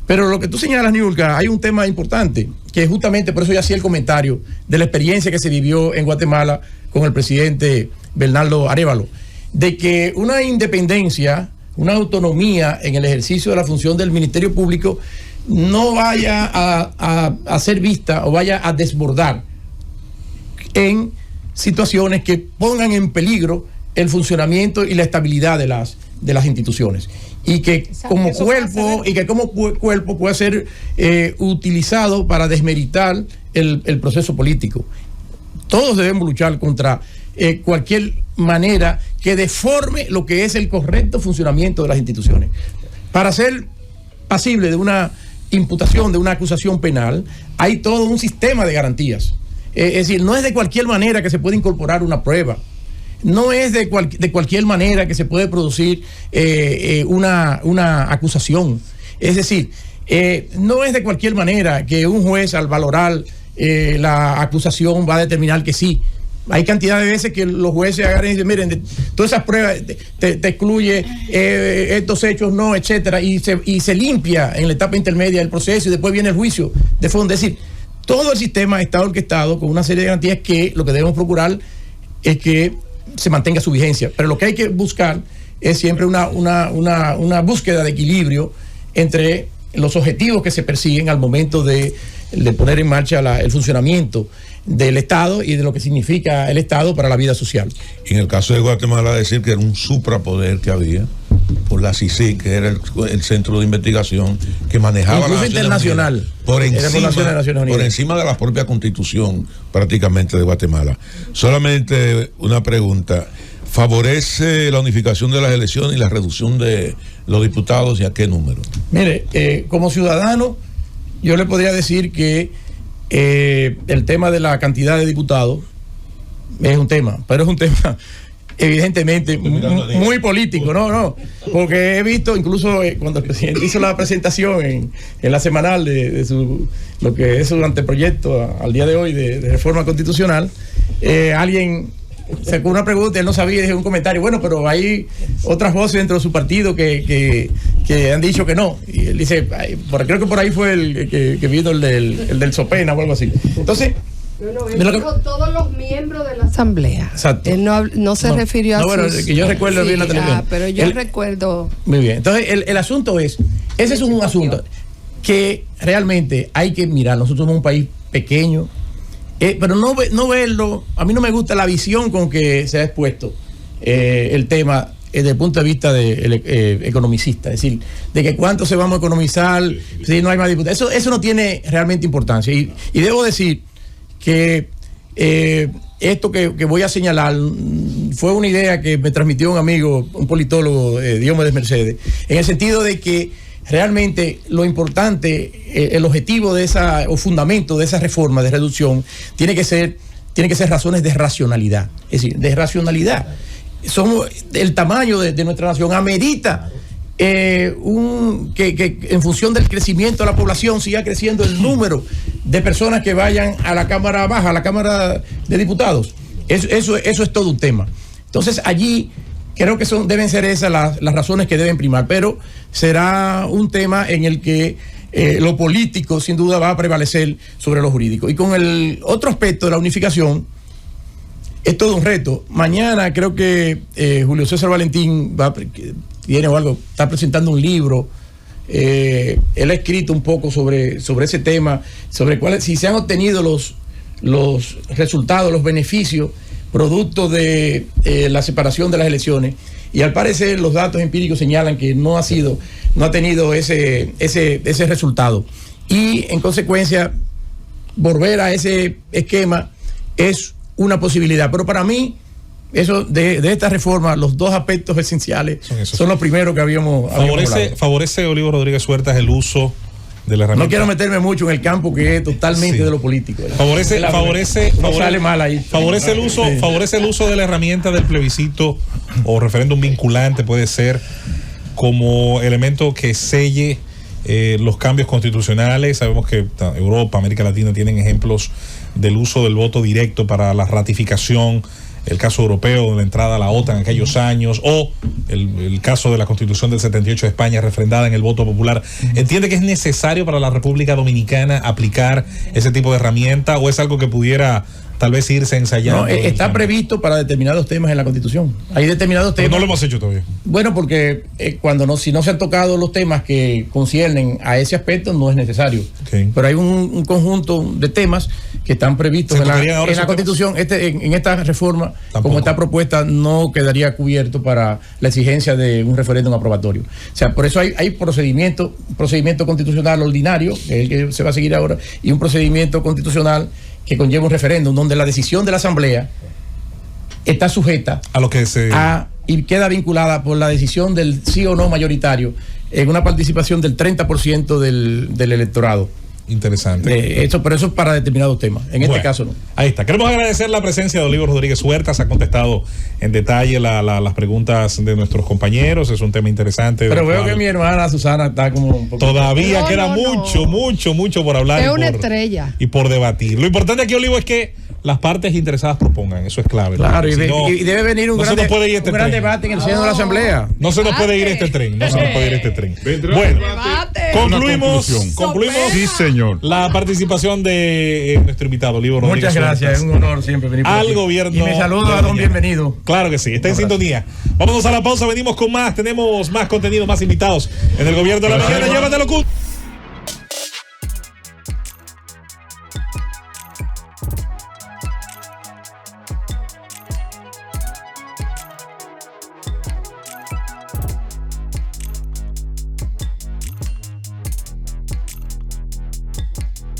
Pero lo que tú señalas, Niurka, hay un tema importante, que justamente por eso yo hacía el comentario de la experiencia que se vivió en Guatemala con el presidente Bernardo Arévalo, de que una independencia, una autonomía en el ejercicio de la función del Ministerio Público no vaya a ser vista o vaya a desbordar en situaciones que pongan en peligro el funcionamiento y la estabilidad de las instituciones, y que como cuerpo pueda ser utilizado para desmeritar el proceso político. Todos debemos luchar contra cualquier manera que deforme lo que es el correcto funcionamiento de las instituciones. Para ser pasible de una imputación, de una acusación penal, hay todo un sistema de garantías. Es decir, no es de cualquier manera que se puede incorporar una prueba, no es de cualquier manera que se puede producir una acusación. Es decir, no es de cualquier manera que un juez, al valorar la acusación, va a determinar que sí. Hay cantidad de veces que los jueces agarran y dicen, miren, todas esas pruebas te excluye, estos hechos no, etcétera, y se limpia en la etapa intermedia del proceso y después viene el juicio de fondo. Es decir, todo el sistema está orquestado con una serie de garantías que lo que debemos procurar es que se mantenga su vigencia. Pero lo que hay que buscar es siempre una búsqueda de equilibrio entre los objetivos que se persiguen al momento de poner en marcha el funcionamiento del Estado y de lo que significa el Estado para la vida social. Y en el caso de Guatemala, decir que era un suprapoder que había por la CICIG, que era el centro de investigación que manejaba incluso la internacional por encima de la propia constitución prácticamente de Guatemala. Solamente una pregunta: ¿favorece la unificación de las elecciones y la reducción de los diputados y a qué número? Mire, como ciudadano yo le podría decir que el tema de la cantidad de diputados es un tema, pero es un tema evidentemente muy político, no, porque he visto incluso cuando el presidente hizo la presentación en la semanal de lo que es su anteproyecto al día de hoy de reforma constitucional, alguien sacó una pregunta, él no sabía, dejó un comentario, bueno, pero hay otras voces dentro de su partido que han dicho que no, y él dice, creo que por ahí fue el que vino el del Sopena o algo así. Entonces, él dijo todos los miembros de la asamblea. Exacto. Él no se refirió a bueno, que yo recuerdo bien la televisión. Pero yo recuerdo. Muy bien. Entonces, el asunto ese es un asunto que realmente hay que mirar. Nosotros somos un país pequeño, pero no verlo. A mí no me gusta la visión con que se ha expuesto el tema desde el punto de vista economicista, es decir, de que cuánto se vamos a economizar si no hay más diputados. Eso no tiene realmente importancia. Y debo decir que esto que voy a señalar fue una idea que me transmitió un amigo, un politólogo, Diomedes Mercedes, en el sentido de que realmente lo importante, el objetivo de o fundamento de esa reforma de reducción tiene que ser razones de racionalidad, es decir, de racionalidad. El tamaño de nuestra nación amerita que en función del crecimiento de la población siga creciendo el número de personas que vayan a la Cámara Baja, a la Cámara de Diputados. Eso es todo un tema. Entonces allí creo que deben ser esas las razones que deben primar, pero será un tema en el que lo político sin duda va a prevalecer sobre lo jurídico. Y con el otro aspecto de la unificación, es todo un reto. Mañana creo que Julio César Valentín está presentando un libro. Él ha escrito un poco sobre ese tema, sobre si se han obtenido los resultados, los beneficios producto de la separación de las elecciones, y al parecer los datos empíricos señalan que no ha tenido ese resultado, y en consecuencia volver a ese esquema es una posibilidad. Pero para mí eso de esta reforma, los dos aspectos esenciales son los primeros que habíamos favorece Olivo Rodríguez Huertas el uso de la herramienta. No quiero meterme mucho en el campo que es totalmente de lo político. Favorece el uso de la herramienta del plebiscito o referéndum vinculante, puede ser, como elemento que selle los cambios constitucionales. Sabemos que Europa, América Latina tienen ejemplos del uso del voto directo para la ratificación, el caso europeo de la entrada a la OTAN en aquellos años, o el caso de la Constitución del 78 de España refrendada en el voto popular. ¿Entiende que es necesario para la República Dominicana aplicar ese tipo de herramienta, o es algo que pudiera tal vez irse ensayando? No, está previsto para determinados temas en la Constitución. Hay determinados temas. Pero no lo hemos hecho todavía. Bueno, porque si no se han tocado los temas que conciernen a ese aspecto, no es necesario. Okay. Pero hay un conjunto de temas que están previstos en la Constitución. En esta reforma, tampoco, como está propuesta, no quedaría cubierto para la exigencia de un referéndum aprobatorio. O sea, por eso hay procedimiento constitucional ordinario, que es el que se va a seguir ahora, y un procedimiento constitucional que conlleva un referéndum donde la decisión de la Asamblea está sujeta a lo que y queda vinculada por la decisión del sí o no mayoritario en una participación del 30% del electorado. Interesante. Pero eso es para determinados temas. Este caso no. Ahí está. Queremos agradecer la presencia de Olivo Rodríguez Huertas. Ha contestado en detalle las preguntas de nuestros compañeros. Es un tema interesante. Pero veo que mi hermana Susana está como un poco... Todavía queda mucho por hablar. Es una estrella. Y por debatir. Lo importante aquí, Olivo, es que las partes interesadas propongan, eso es clave. Claro, y, Si no, y debe venir un, no gran, puede ir un gran debate en el seno de la Asamblea. No se nos puede ir este tren, no se nos puede ir este tren. Bueno, concluimos sí, señor, la participación de nuestro invitado, Olivo Rodríguez. Muchas gracias, es un honor siempre venir por al aquí. gobierno. Y me saludo a don Bienvenido. Claro que sí, está en sintonía. Vámonos a la pausa, venimos con más, tenemos más contenido, más invitados en el gobierno de la mañana. Llévatelo,